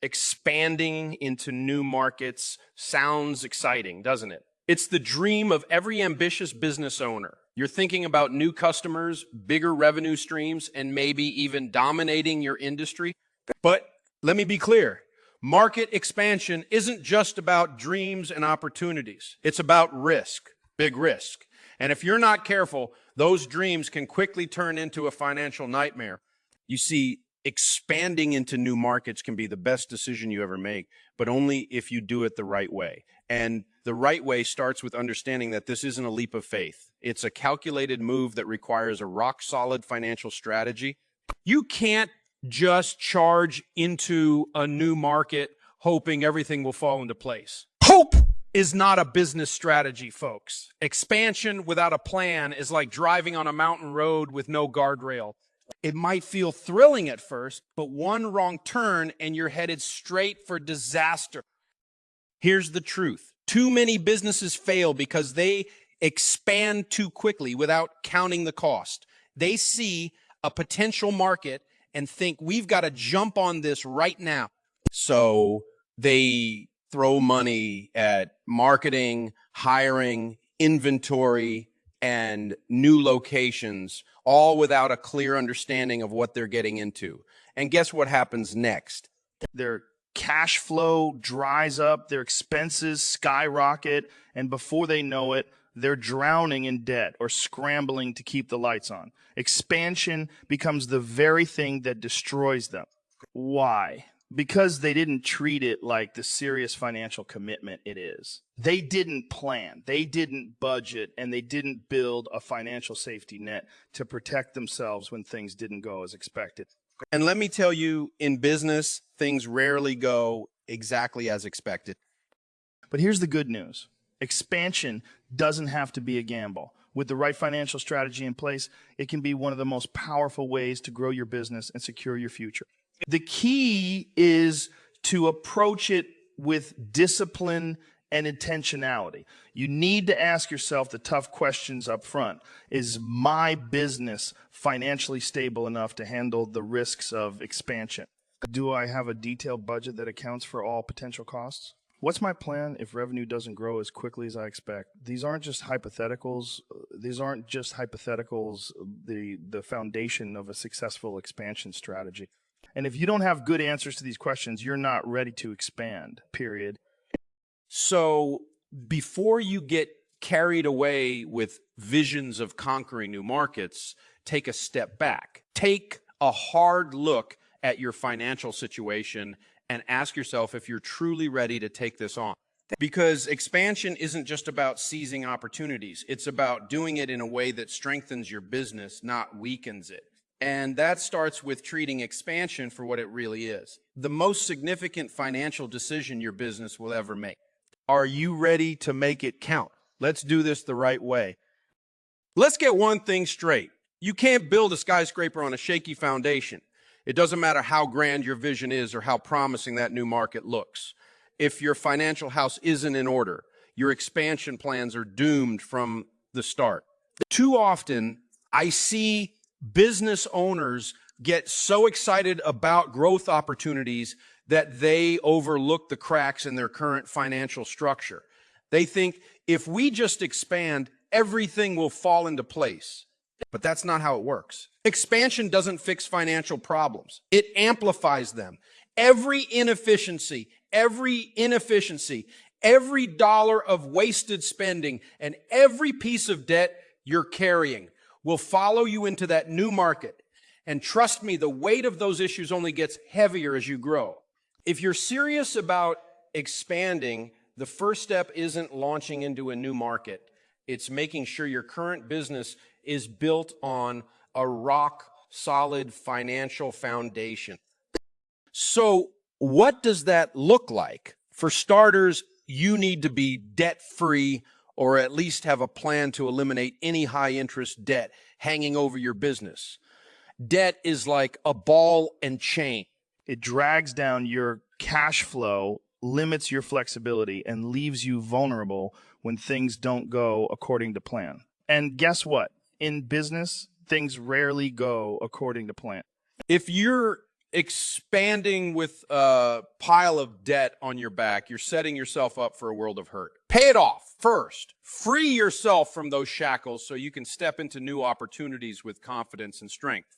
Expanding into new markets sounds exciting, doesn't it? It's the dream of every ambitious business owner. You're thinking about new customers, bigger revenue streams, and maybe even dominating your industry. But let me be clear. Market expansion isn't just about dreams and opportunities. It's about risk, big risk. And if you're not careful, those dreams can quickly turn into a financial nightmare. You see, expanding into new markets can be the best decision you ever make, but only if you do it the right way. And the right way starts with understanding that this isn't a leap of faith. It's a calculated move that requires a rock-solid financial strategy. You can't just charge into a new market hoping everything will fall into place. Hope is not a business strategy, folks. Expansion without a plan is like driving on a mountain road with no guardrail. It might feel thrilling at first, but one wrong turn and you're headed straight for disaster. Here's the truth. Too many businesses fail because they expand too quickly without counting the cost. They see a potential market and think we've got to jump on this right now. So they throw money at marketing, hiring, inventory, and new locations, all without a clear understanding of what they're getting into. And guess what happens next? Their cash flow dries up, their expenses skyrocket, and before they know it, they're drowning in debt or scrambling to keep the lights on. Expansion becomes the very thing that destroys them. Why? Because they didn't treat it like the serious financial commitment it is. They didn't plan, they didn't budget, and they didn't build a financial safety net to protect themselves when things didn't go as expected. And let me tell you, in business, things rarely go exactly as expected. But here's the good news. Expansion doesn't have to be a gamble. With the right financial strategy in place, it can be one of the most powerful ways to grow your business and secure your future. The key is to approach it with discipline and intentionality. You need to ask yourself the tough questions up front. Is my business financially stable enough to handle the risks of expansion? Do I have a detailed budget that accounts for all potential costs? What's my plan if revenue doesn't grow as quickly as I expect? These aren't just hypotheticals. The foundation of a successful expansion strategy. And if you don't have good answers to these questions, you're not ready to expand, period. So before you get carried away with visions of conquering new markets, take a step back. Take a hard look at your financial situation and ask yourself if you're truly ready to take this on. Because expansion isn't just about seizing opportunities. It's about doing it in a way that strengthens your business, not weakens it. And that starts with treating expansion for what it really is. The most significant financial decision your business will ever make. Are you ready to make it count? Let's do this the right way. Let's get one thing straight. You can't build a skyscraper on a shaky foundation. It doesn't matter how grand your vision is or how promising that new market looks. If your financial house isn't in order, your expansion plans are doomed from the start. Too often, I see business owners get so excited about growth opportunities that they overlook the cracks in their current financial structure. They think if we just expand, everything will fall into place. But that's not how it works. Expansion doesn't fix financial problems. It amplifies them. Every inefficiency, every dollar of wasted spending, and every piece of debt you're carrying will follow you into that new market. And trust me, the weight of those issues only gets heavier as you grow. If you're serious about expanding, the first step isn't launching into a new market. It's making sure your current business is built on a rock-solid financial foundation. So what does that look like? For starters, you need to be debt-free or at least have a plan to eliminate any high-interest debt hanging over your business. Debt is like a ball and chain. It drags down your cash flow, limits your flexibility, and leaves you vulnerable when things don't go according to plan. And guess what? In business, things rarely go according to plan. If you're expanding with a pile of debt on your back, you're setting yourself up for a world of hurt. Pay it off first. Free yourself from those shackles so you can step into new opportunities with confidence and strength.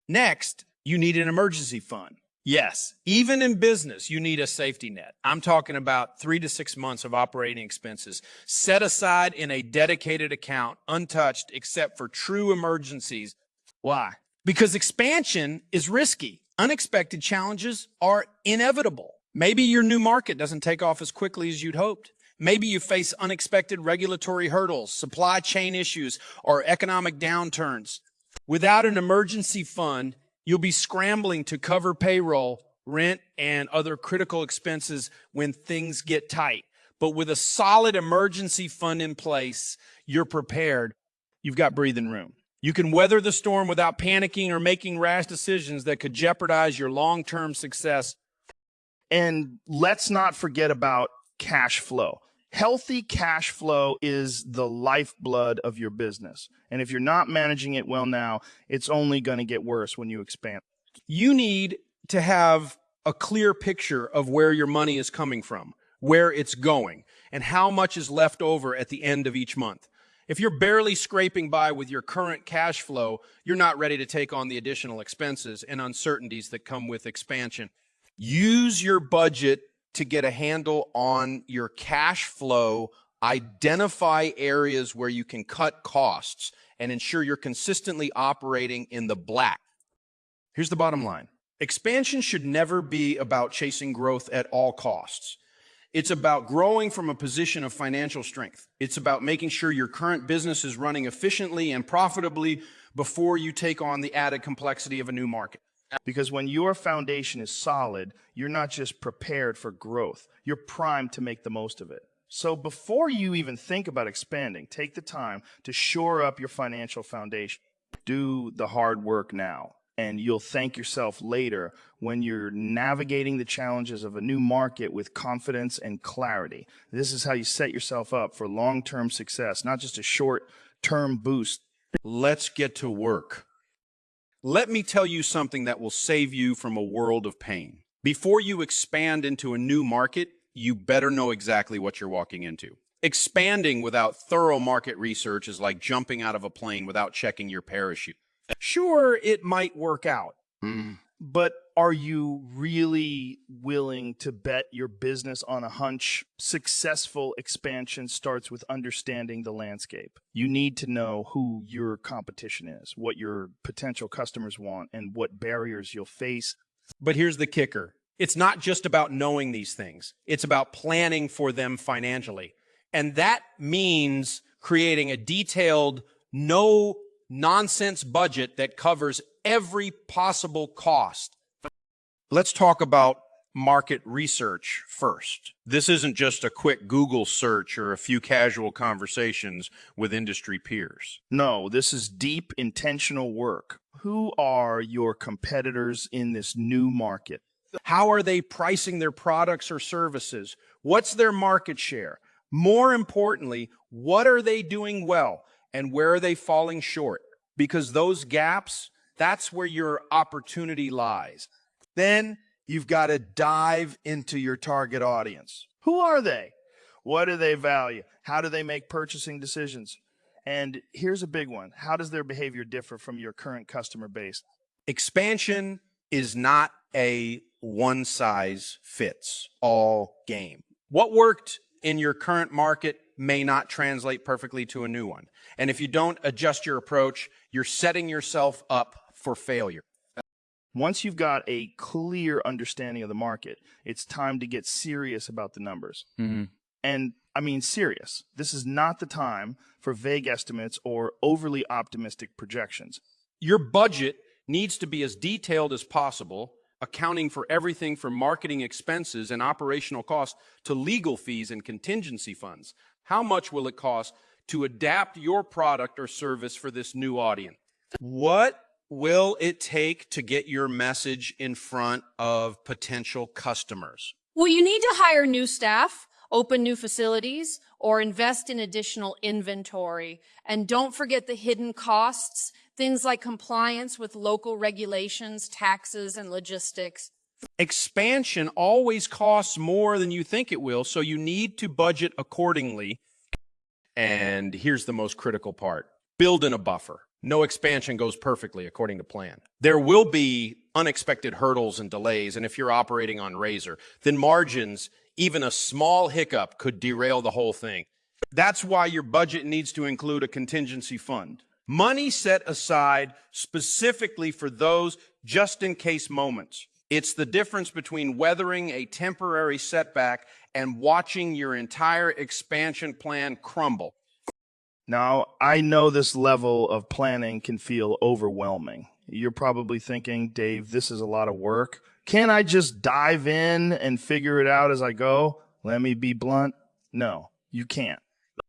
Next, you need an emergency fund. Yes, even in business, you need a safety net. I'm talking about 3 to 6 months of operating expenses set aside in a dedicated account, untouched except for true emergencies. Why? Because expansion is risky. Unexpected challenges are inevitable. Maybe your new market doesn't take off as quickly as you'd hoped. Maybe you face unexpected regulatory hurdles, supply chain issues, or economic downturns. Without an emergency fund, you'll be scrambling to cover payroll, rent, and other critical expenses when things get tight. But with a solid emergency fund in place, you're prepared. You've got breathing room. You can weather the storm without panicking or making rash decisions that could jeopardize your long-term success. And let's not forget about cash flow. Healthy cash flow is the lifeblood of your business. And if you're not managing it well now, it's only going to get worse when you expand. You need to have a clear picture of where your money is coming from, where it's going, and how much is left over at the end of each month. If you're barely scraping by with your current cash flow, you're not ready to take on the additional expenses and uncertainties that come with expansion. Use your budget to get a handle on your cash flow, identify areas where you can cut costs, and ensure you're consistently operating in the black. Here's the bottom line. Expansion should never be about chasing growth at all costs. It's about growing from a position of financial strength. It's about making sure your current business is running efficiently and profitably before you take on the added complexity of a new market. Because when your foundation is solid, you're not just prepared for growth, you're primed to make the most of it. So before you even think about expanding, take the time to shore up your financial foundation. Do the hard work now, and you'll thank yourself later when you're navigating the challenges of a new market with confidence and clarity. This is how you set yourself up for long-term success, not just a short-term boost. Let's get to work. Let me tell you something that will save you from a world of pain. Before you expand into a new market, you better know exactly what you're walking into. Expanding without thorough market research is like jumping out of a plane without checking your parachute. Sure, it might work out. But are you really willing to bet your business on a hunch? Successful expansion starts with understanding the landscape. You need to know who your competition is, what your potential customers want, and what barriers you'll face. But here's the kicker. It's not just about knowing these things. It's about planning for them financially. And that means creating a detailed, no-nonsense budget that covers every possible cost. Let's talk about market research first. This isn't just a quick Google search or a few casual conversations with industry peers. No, this is deep, intentional work. Who are your competitors in this new market? How are they pricing their products or services? What's their market share? More importantly, what are they doing well and where are they falling short? Because those gaps, that's where your opportunity lies. Then you've got to dive into your target audience. Who are they? What do they value? How do they make purchasing decisions? And here's a big one. How does their behavior differ from your current customer base? Expansion is not a one-size-fits-all game. What worked in your current market may not translate perfectly to a new one. And if you don't adjust your approach, you're setting yourself up for failure. Once you've got a clear understanding of the market, it's time to get serious about the numbers. And I mean serious. This is not the time for vague estimates or overly optimistic projections. Your budget needs to be as detailed as possible, accounting for everything from marketing expenses and operational costs to legal fees and contingency funds. How much will it cost to adapt your product or service for this new audience? What will it take to get your message in front of potential customers? Well, you need to hire new staff, open new facilities, or invest in additional inventory. And don't forget the hidden costs Things like compliance with local regulations, taxes, and logistics. Expansion always costs more than you think it will, so you need to budget accordingly. And here's the most critical part. Build in a buffer. No expansion goes perfectly according to plan. There will be unexpected hurdles and delays, and if you're operating on razor, then margins, even a small hiccup, could derail the whole thing. That's why your budget needs to include a contingency fund. Money set aside specifically for those just-in-case moments. It's the difference between weathering a temporary setback and watching your entire expansion plan crumble. Now, I know this level of planning can feel overwhelming. You're probably thinking, Dave, this is a lot of work. Can't I just dive in and figure it out as I go? Let me be blunt. No, you can't.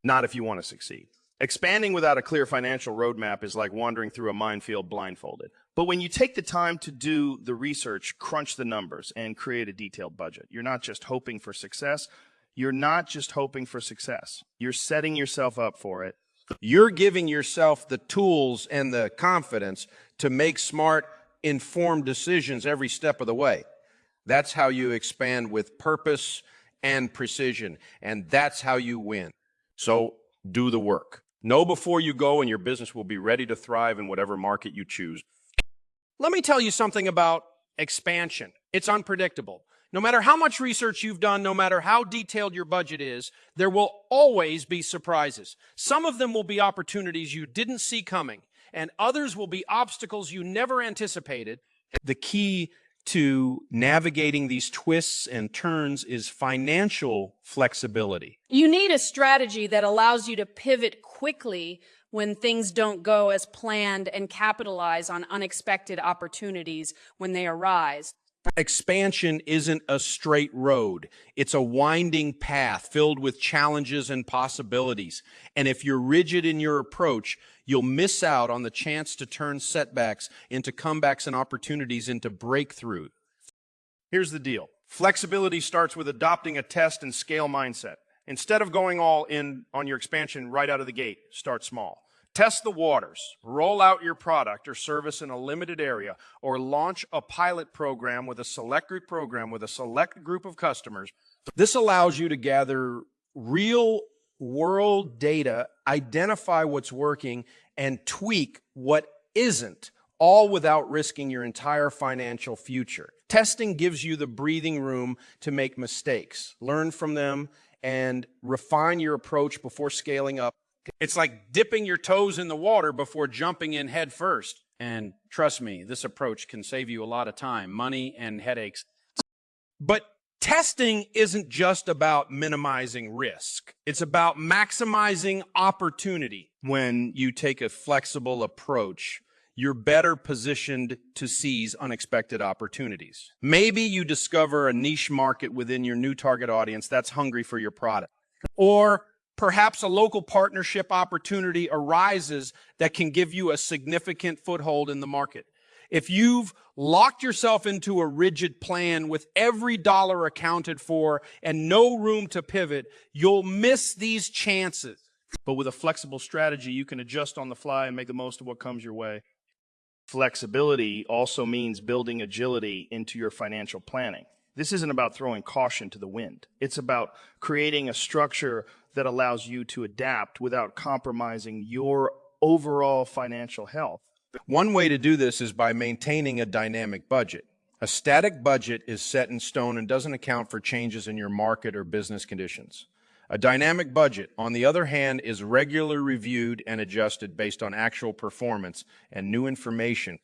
Not if you want to succeed. Expanding without a clear financial roadmap is like wandering through a minefield blindfolded. But when you take the time to do the research, crunch the numbers, and create a detailed budget, you're not just hoping for success. You're setting yourself up for it. You're giving yourself the tools and the confidence to make smart, informed decisions every step of the way. That's how you expand with purpose and precision, and that's how you win. So do the work. Know before you go, and your business will be ready to thrive in whatever market you choose. Let me tell you something about expansion. It's unpredictable. No matter how much research you've done, no matter how detailed your budget is, there will always be surprises. Some of them will be opportunities you didn't see coming, and others will be obstacles you never anticipated. The key to navigating these twists and turns is financial flexibility. You need a strategy that allows you to pivot quickly when things don't go as planned and capitalize on unexpected opportunities when they arise. Expansion isn't a straight road. It's a winding path filled with challenges and possibilities. And if you're rigid in your approach, you'll miss out on the chance to turn setbacks into comebacks and opportunities into breakthrough. Here's the deal. Flexibility starts with adopting a test and scale mindset. Instead of going all in on your expansion right out of the gate, start small. Test the waters, roll out your product or service in a limited area, or launch a pilot program with a select group of customers. This allows you to gather real world data, identify what's working, and tweak what isn't, all without risking your entire financial future. Testing gives you the breathing room to make mistakes, learn from them, and refine your approach before scaling up. It's like dipping your toes in the water before jumping in head first. And trust me, this approach can save you a lot of time, money, and headaches. But testing isn't just about minimizing risk. It's about maximizing opportunity. When you take a flexible approach, you're better positioned to seize unexpected opportunities. Maybe you discover a niche market within your new target audience that's hungry for your product. Or perhaps a local partnership opportunity arises that can give you a significant foothold in the market. If you've locked yourself into a rigid plan with every dollar accounted for and no room to pivot, you'll miss these chances. But with a flexible strategy, you can adjust on the fly and make the most of what comes your way. Flexibility also means building agility into your financial planning. This isn't about throwing caution to the wind. It's about creating a structure that allows you to adapt without compromising your overall financial health. One way to do this is by maintaining a dynamic budget. A static budget is set in stone and doesn't account for changes in your market or business conditions. A dynamic budget, on the other hand, is regularly reviewed and adjusted based on actual performance and new information.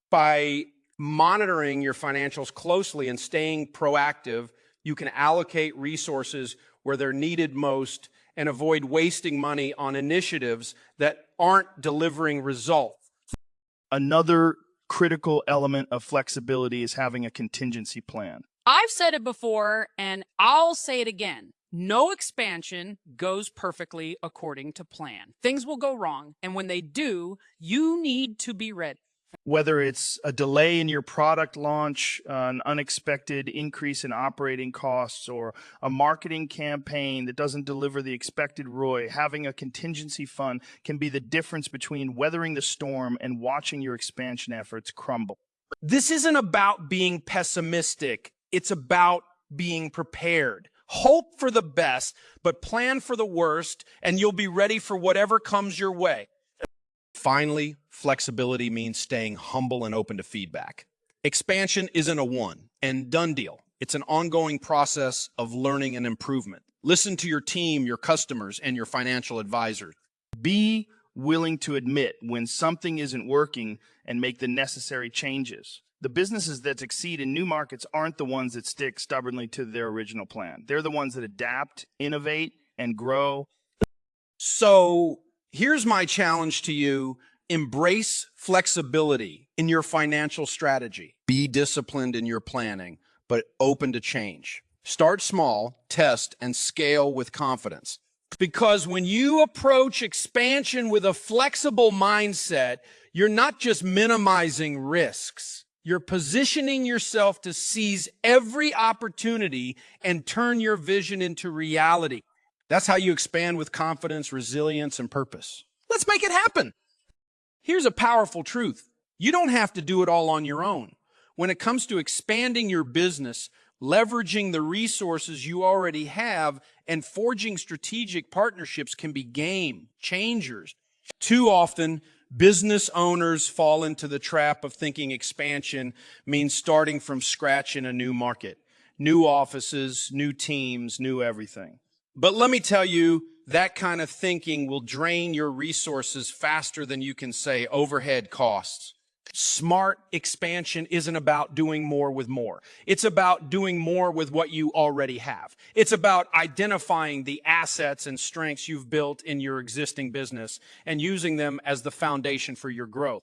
By monitoring your financials closely and staying proactive, you can allocate resources where they're needed most and avoid wasting money on initiatives that aren't delivering results. Another critical element of flexibility is having a contingency plan. I've said it before, and I'll say it again. No expansion goes perfectly according to plan. Things will go wrong, and when they do, you need to be ready. Whether it's a delay in your product launch, an unexpected increase in operating costs, or a marketing campaign that doesn't deliver the expected ROI, having a contingency fund can be the difference between weathering the storm and watching your expansion efforts crumble. This isn't about being pessimistic. It's about being prepared. Hope for the best, but plan for the worst, and you'll be ready for whatever comes your way. Finally, flexibility means staying humble and open to feedback. Expansion isn't a one and done deal. It's an ongoing process of learning and improvement. Listen to your team, your customers, and your financial advisors. Be willing to admit when something isn't working and make the necessary changes. The businesses that succeed in new markets aren't the ones that stick stubbornly to their original plan. They're the ones that adapt, innovate, and grow. So here's my challenge to you. Embrace flexibility in your financial strategy. Be disciplined in your planning, but open to change. Start small, test, and scale with confidence. Because when you approach expansion with a flexible mindset, you're not just minimizing risks. You're positioning yourself to seize every opportunity and turn your vision into reality. That's how you expand with confidence, resilience, and purpose. Let's make it happen. Here's a powerful truth. You don't have to do it all on your own. When it comes to expanding your business, leveraging the resources you already have, and forging strategic partnerships can be game changers. Too often, business owners fall into the trap of thinking expansion means starting from scratch in a new market. New offices, new teams, new everything. But let me tell you, that kind of thinking will drain your resources faster than you can say overhead costs. Smart expansion isn't about doing more with more. It's about doing more with what you already have. It's about identifying the assets and strengths you've built in your existing business and using them as the foundation for your growth.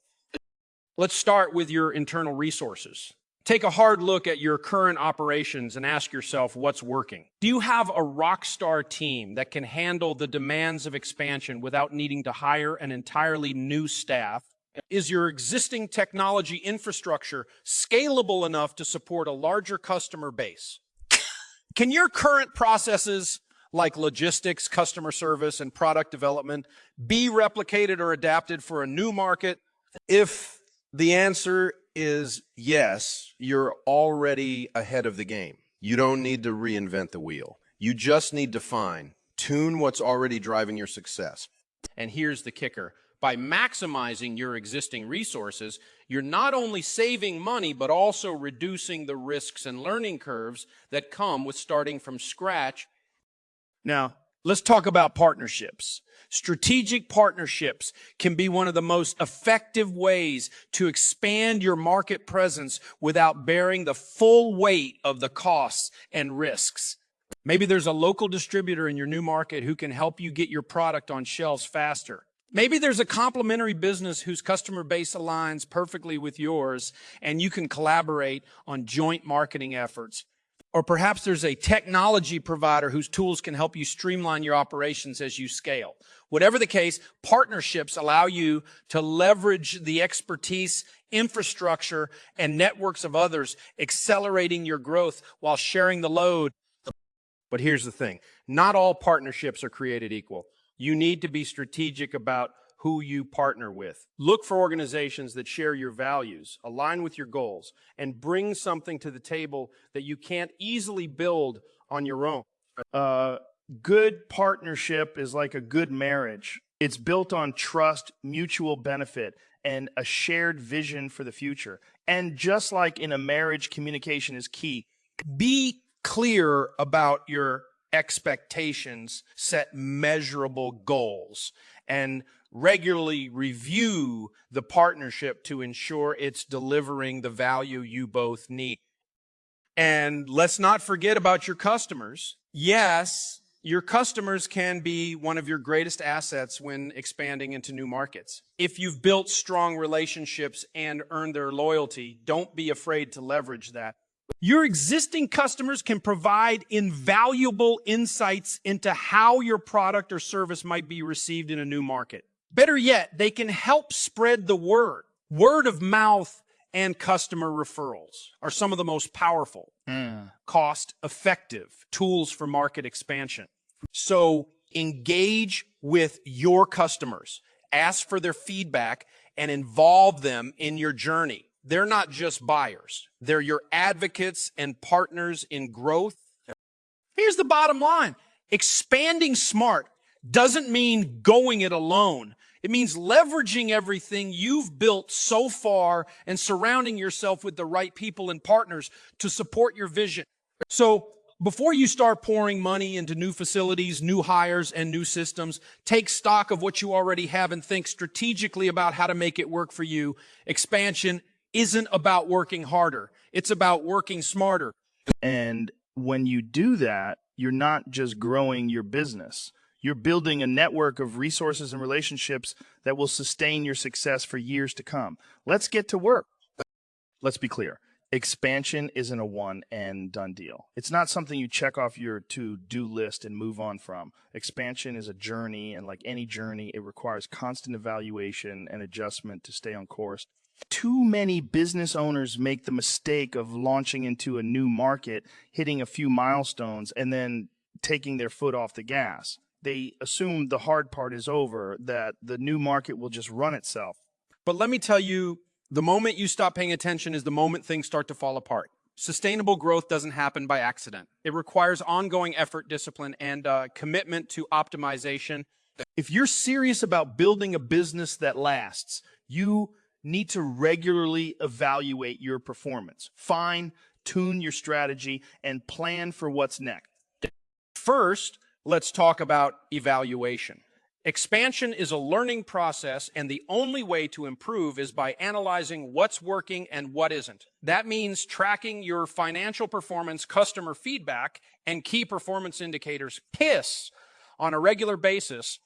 Let's start with your internal resources. Take a hard look at your current operations and ask yourself what's working. Do you have a rock star team that can handle the demands of expansion without needing to hire an entirely new staff? Is your existing technology infrastructure scalable enough to support a larger customer base? Can your current processes like logistics, customer service, and product development be replicated or adapted for a new market? If the answer is yes, you're already ahead of the game. You don't need to reinvent the wheel. You just need to tune what's already driving your success. And here's the kicker. By maximizing your existing resources, you're not only saving money, but also reducing the risks and learning curves that come with starting from scratch. Now, let's talk about partnerships. Strategic partnerships can be one of the most effective ways to expand your market presence without bearing the full weight of the costs and risks. Maybe there's a local distributor in your new market who can help you get your product on shelves faster. Maybe there's a complementary business whose customer base aligns perfectly with yours, and you can collaborate on joint marketing efforts. Or perhaps there's a technology provider whose tools can help you streamline your operations as you scale. Whatever the case, partnerships allow you to leverage the expertise, infrastructure, and networks of others, accelerating your growth while sharing the load. But here's the thing. Not all partnerships are created equal. You need to be strategic about who you partner with. Look for organizations that share your values, align with your goals, and bring something to the table that you can't easily build on your own. Good partnership is like a good marriage. It's built on trust, mutual benefit, and a shared vision for the future. And just like in a marriage, communication is key. Be clear about your expectations, set measurable goals, and regularly review the partnership to ensure it's delivering the value you both need. And let's not forget about your customers. Yes, your customers can be one of your greatest assets when expanding into new markets. If you've built strong relationships and earned their loyalty, don't be afraid to leverage that. Your existing customers can provide invaluable insights into how your product or service might be received in a new market. Better yet, they can help spread the word. Word of mouth and customer referrals are some of the most powerful, cost-effective tools for market expansion. So engage with your customers, ask for their feedback, and involve them in your journey. They're not just buyers. They're your advocates and partners in growth. Here's the bottom line. Expanding smart doesn't mean going it alone. It means leveraging everything you've built so far and surrounding yourself with the right people and partners to support your vision. So before you start pouring money into new facilities, new hires, and new systems, take stock of what you already have and think strategically about how to make it work for you. Expansion isn't about working harder. It's about working smarter. And when you do that, you're not just growing your business. You're building a network of resources and relationships that will sustain your success for years to come. Let's get to work. Let's be clear. Expansion isn't a one and done deal. It's not something you check off your to-do list and move on from. Expansion is a journey, and like any journey, it requires constant evaluation and adjustment to stay on course. Too many business owners make the mistake of launching into a new market, hitting a few milestones, and then taking their foot off the gas. They assume the hard part is over, that the new market will just run itself. But let me tell you, the moment you stop paying attention is the moment things start to fall apart. Sustainable growth doesn't happen by accident. It requires ongoing effort, discipline, and commitment to optimization. If you're serious about building a business that lasts, you need to regularly evaluate your performance, fine-tune your strategy, and plan for what's next. First, let's talk about evaluation. Expansion is a learning process, and the only way to improve is by analyzing what's working and what isn't. That means tracking your financial performance, customer feedback, and key performance indicators, KISS, on a regular basis.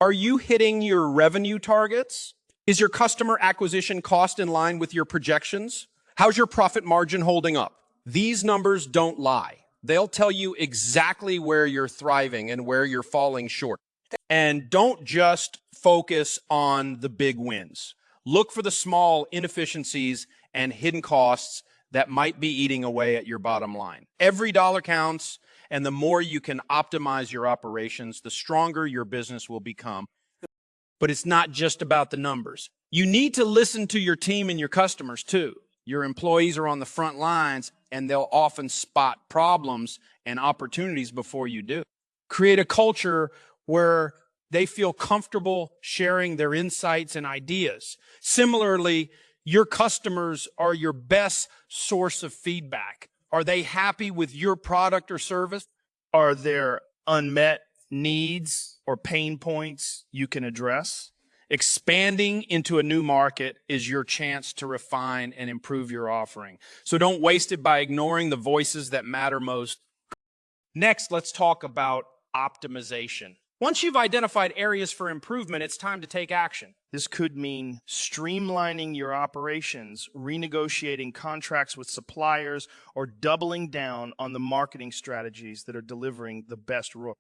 Are you hitting your revenue targets? Is your customer acquisition cost in line with your projections? How's your profit margin holding up? These numbers don't lie. They'll tell you exactly where you're thriving and where you're falling short. And don't just focus on the big wins. Look for the small inefficiencies and hidden costs that might be eating away at your bottom line. Every dollar counts, and the more you can optimize your operations, the stronger your business will become. But it's not just about the numbers. You need to listen to your team and your customers too. Your employees are on the front lines, and they'll often spot problems and opportunities before you do. Create a culture where they feel comfortable sharing their insights and ideas. Similarly, your customers are your best source of feedback. Are they happy with your product or service? Are there unmet needs or pain points you can address? Expanding into a new market is your chance to refine and improve your offering. So don't waste it by ignoring the voices that matter most. Next, let's talk about optimization. Once you've identified areas for improvement, it's time to take action. This could mean streamlining your operations, renegotiating contracts with suppliers, or doubling down on the marketing strategies that are delivering the best ROI.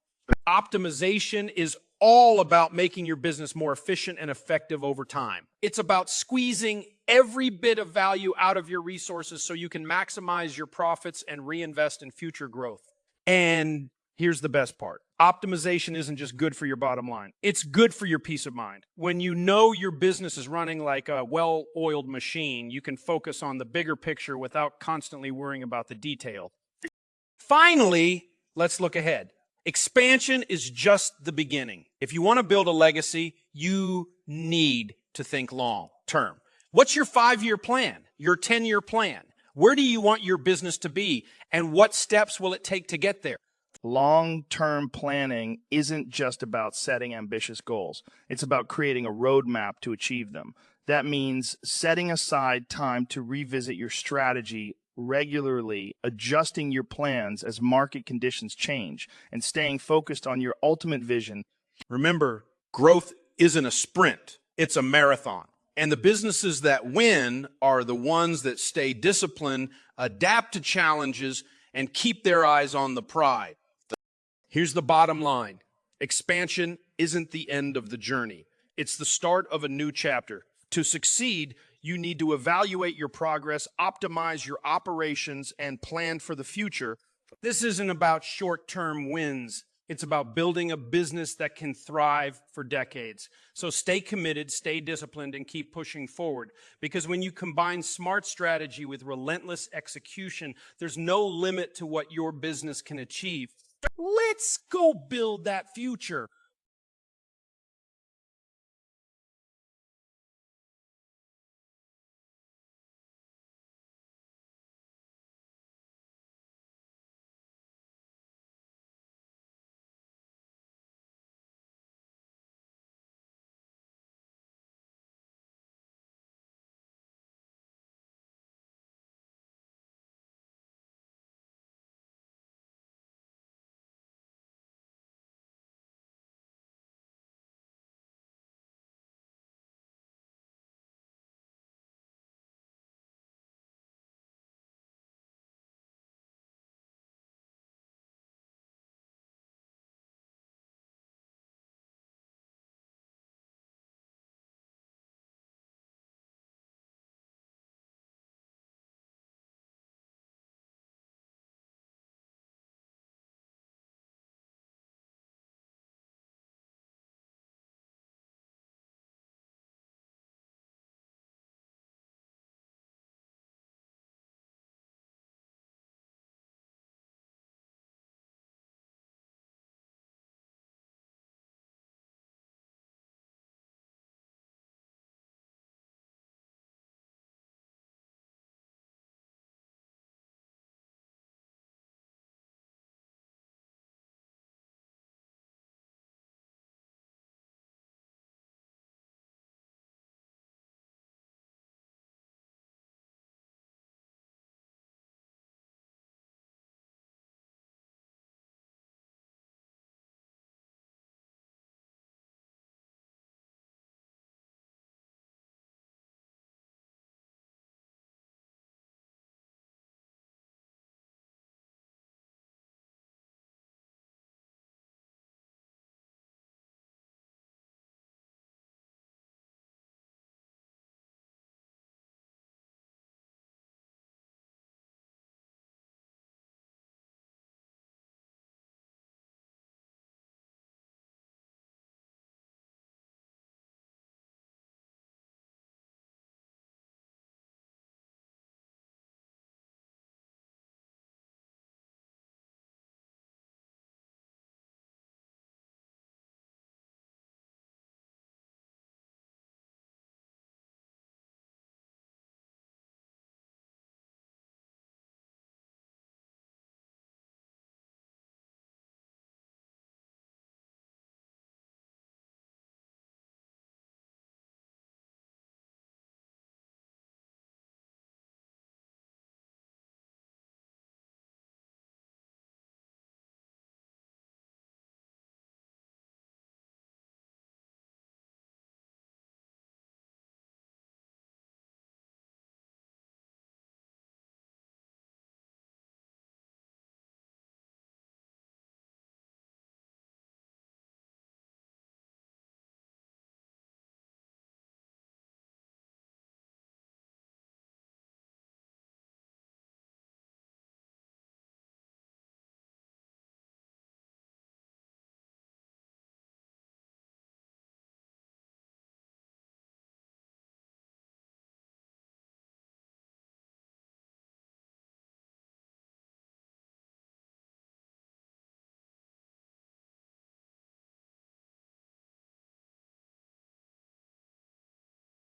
Optimization is all about making your business more efficient and effective over time. It's about squeezing every bit of value out of your resources so you can maximize your profits and reinvest in future growth. And here's the best part. Optimization isn't just good for your bottom line. It's good for your peace of mind. When you know your business is running like a well-oiled machine, you can focus on the bigger picture without constantly worrying about the detail. Finally, let's look ahead. Expansion is just the beginning. If you want to build a legacy, you need to think long term. What's your 5-year plan? Your 10-year plan? Where do you want your business to be? And what steps will it take to get there? Long-term planning isn't just about setting ambitious goals. It's about creating a roadmap to achieve them. That means setting aside time to revisit your strategy regularly, adjusting your plans as market conditions change, and staying focused on your ultimate vision. Remember, growth isn't a sprint, it's a marathon. And the businesses that win are the ones that stay disciplined, adapt to challenges, and keep their eyes on the prize. Here's the bottom line. Expansion isn't the end of the journey. It's the start of a new chapter. To succeed, You need to evaluate your progress, optimize your operations, and plan for the future. This isn't about short-term wins. It's about building a business that can thrive for decades. So stay committed, stay disciplined, and keep pushing forward. Because when you combine smart strategy with relentless execution, there's no limit to what your business can achieve. Let's go build that future.